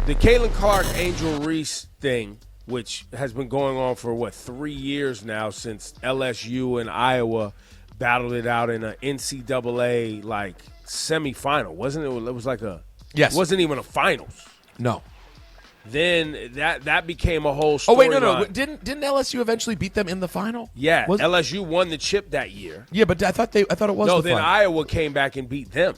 the Caitlin Clark Angel Reese thing, which has been going on for 3 years now since LSU and Iowa battled it out in an NCAA semifinal, wasn't it? It was yes. It wasn't even a finals. No. Then that became a whole story. Oh wait, no. Didn't LSU eventually beat them in the final? Yeah, LSU won the chip that year. Yeah, but I thought it was no. The Then final. Iowa came back and beat them.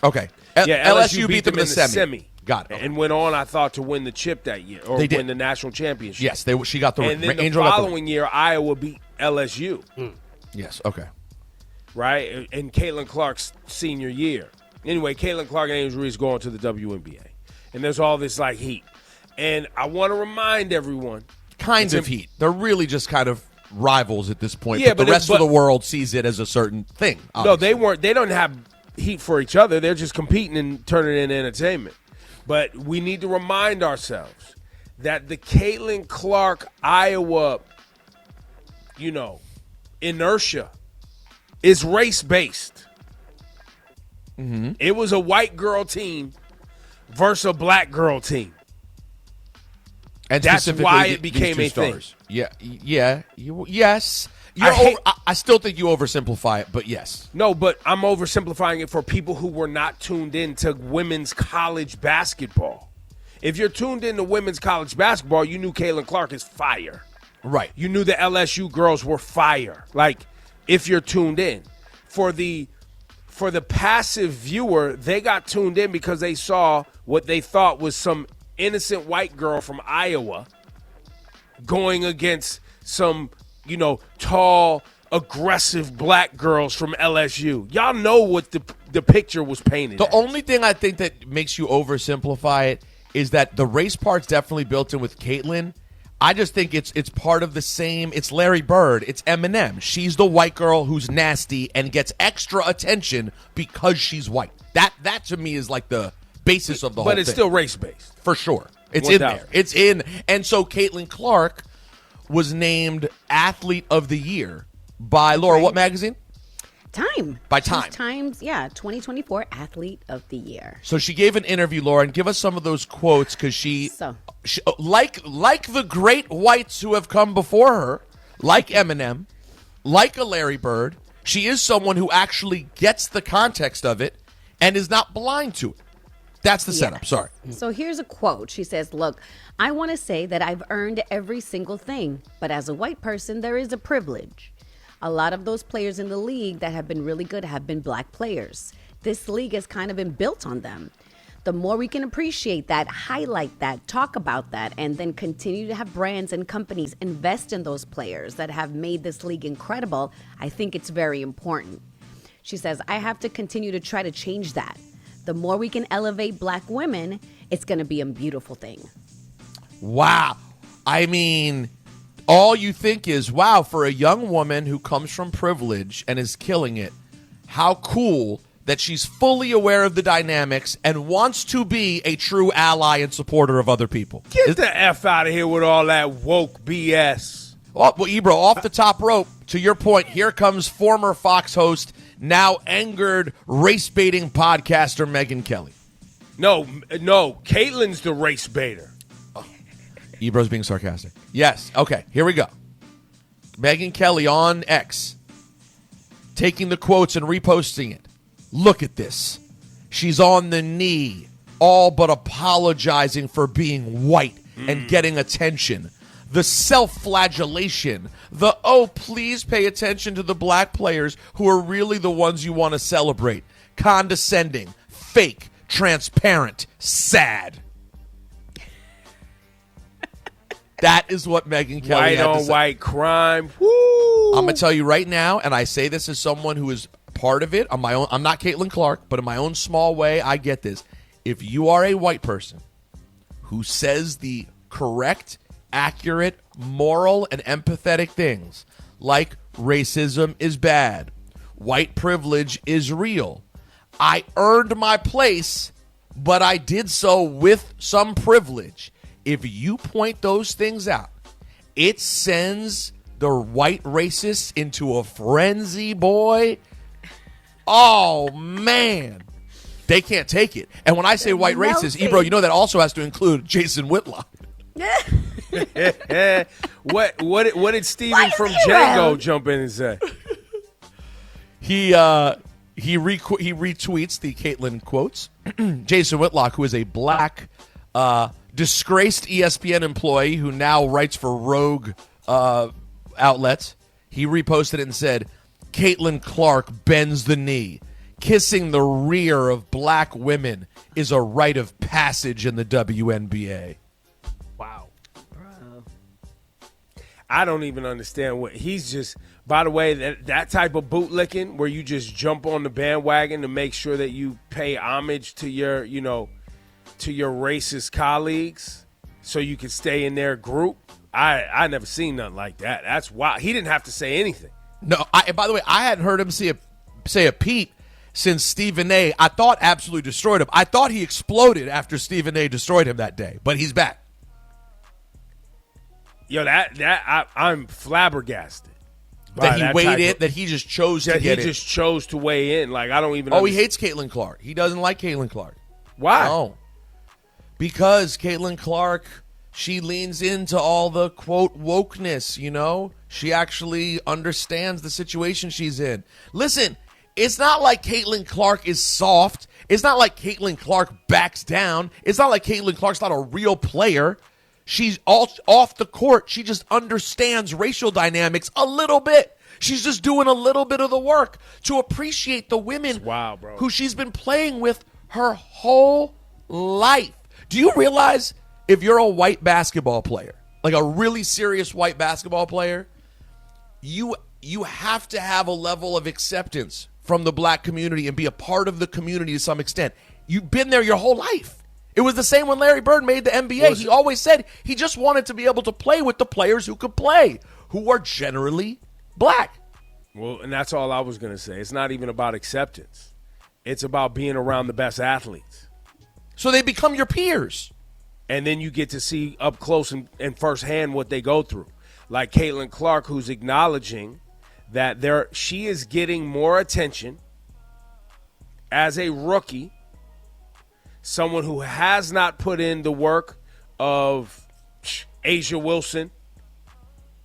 Okay. LSU beat them in the semi. Got it. Okay. And went on, I thought, to win the chip that year or win the national championship. Yes, she got the. And then Angel the following year, Iowa beat LSU. Yes. Okay. Right, in Caitlin Clark's senior year. Anyway, Caitlin Clark and Angel Reese going to the WNBA. And there's all this heat. And I want to remind everyone. Kind of heat. They're really just kind of rivals at this point. Yeah, but the rest of the world sees it as a certain thing. Obviously. No, they weren't. They don't have heat for each other. They're just competing and turning it into entertainment. But we need to remind ourselves that the Caitlin Clark, Iowa, inertia is race-based. Mm-hmm. It was a white girl team versus a black girl team. And that's why it became a thing. Yes. I still think you oversimplify it, but yes. No, but I'm oversimplifying it for people who were not tuned in to women's college basketball. If you're tuned in to women's college basketball, you knew Caitlin Clark is fire. Right. You knew the LSU girls were fire. If you're tuned in. For the passive viewer, they got tuned in because they saw what they thought was some innocent white girl from Iowa going against some, tall, aggressive black girls from LSU. Y'all know what the picture was painted. The only thing I think that makes you oversimplify it is that the race part's definitely built in with Caitlin. I just think it's part of the same. It's Larry Bird. It's Eminem. She's the white girl who's nasty and gets extra attention because she's white. That to me is the basis of the whole thing. But it's still race-based. For sure. It's 1,000. in there. It's in. And so Caitlin Clark was named Athlete of the Year by, Laura, what magazine? Time. By Time. She's Time's, 2024 Athlete of the Year. So she gave an interview, Laura, and give us some of those quotes because she like the great whites who have come before her, like Eminem, like a Larry Bird, she is someone who actually gets the context of it and is not blind to it. That's the setup. Sorry. So here's a quote. She says, "Look, I want to say that I've earned every single thing, but as a white person, there is a privilege. A lot of those players in the league that have been really good have been black players. This league has kind of been built on them. The more we can appreciate that, highlight that, talk about that, and then continue to have brands and companies invest in those players that have made this league incredible, I think it's very important." She says, "I have to continue to try to change that. The more we can elevate black women, it's going to be a beautiful thing." Wow. I mean, all you think is, wow, for a young woman who comes from privilege and is killing it, how cool that she's fully aware of the dynamics and wants to be a true ally and supporter of other people. Get the F out of here with all that woke BS. Well, Ebro, off the top rope, to your point, here comes former Fox host, now angered race-baiting podcaster Megyn Kelly. No, Caitlin's the race baiter. Ebro's being sarcastic. Yes, okay, here we go. Megyn Kelly on X, taking the quotes and reposting it. Look at this. She's on the knee, all but apologizing for being white and getting attention. The self-flagellation, the, oh, please pay attention to the black players who are really the ones you want to celebrate. Condescending, fake, transparent, sad. That is what Megyn Kelly had to say. White on white crime. Woo! I'm going to tell you right now, and I say this as someone who is part of it on my own. I'm not Caitlin Clark, but in my own small way, I get this. If you are a white person who says the correct, accurate, moral, and empathetic things like racism is bad, white privilege is real, I earned my place, but I did so with some privilege. If you point those things out, it sends the white racists into a frenzy, boy. Oh, man. they can't take it. And when I say white racist, Ebro, you know that also has to include Jason Whitlock. What did Steven from Django jump in and say? He retweets the Caitlyn quotes. Jason Whitlock, who is a black, disgraced ESPN employee who now writes for rogue outlets, he reposted it and said, Caitlyn Clark bends the knee. Kissing the rear of black women is a rite of passage in the WNBA. Wow. I don't even understand what he's just. By the way, that type of bootlicking where you just jump on the bandwagon to make sure that you pay homage to your, to your racist colleagues so you can stay in their group. I never seen nothing like that. That's wild. He didn't have to say anything. No, by the way, I hadn't heard him say a peep since Stephen A. I thought absolutely destroyed him. I thought he exploded after Stephen A. destroyed him that day, but he's back. Yo, I'm flabbergasted. That he weighed in, that he just chose to get in. He just chose to weigh in. Like, I don't even he hates Caitlyn Clark. He doesn't like Caitlyn Clark. Why? No. Because Caitlyn Clark, she leans into all the, quote, wokeness, She actually understands the situation she's in. Listen, it's not like Caitlyn Clark is soft. It's not like Caitlyn Clark backs down. It's not like Caitlyn Clark's not a real player. She's off the court. She just understands racial dynamics a little bit. She's just doing a little bit of the work to appreciate the women who she's been playing with her whole life. Do you realize if you're a white basketball player, like a really serious white basketball player, you have to have a level of acceptance from the black community and be a part of the community to some extent. You've been there your whole life. It was the same when Larry Bird made the NBA. He always said he just wanted to be able to play with the players who could play, who are generally black. Well, and that's all I was going to say. It's not even about acceptance. It's about being around the best athletes. So they become your peers. And then you get to see up close and firsthand what they go through. Like Caitlyn Clark, who's acknowledging that she is getting more attention as a rookie, someone who has not put in the work of Asia Wilson,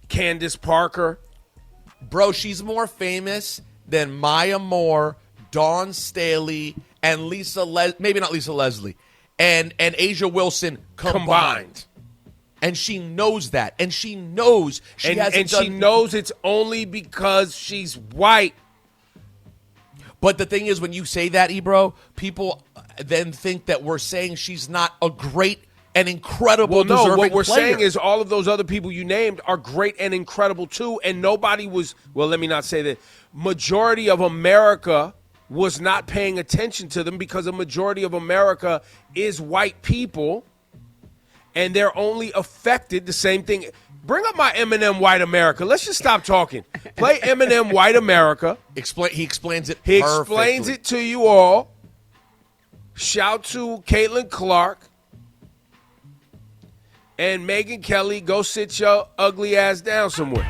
Candace Parker. Bro, she's more famous than Maya Moore, Dawn Staley, and maybe not Lisa Leslie, and Asia Wilson combined. And she knows that. And she knows she she knows it's only because she's white. But the thing is, when you say that, Ebro, people then think that we're saying she's not a great and incredible deserving player. What we're saying is all of those other people you named are great and incredible too, and nobody was, well, let me not say that. Majority of America was not paying attention to them because a majority of America is white people, and they're only affected the same thing. Bring up my Eminem White America. Let's just stop talking. Play Eminem White America. He explains it He perfectly. explains it to you all. Shout to Caitlyn Clark. And Megyn Kelly, go sit your ugly ass down somewhere.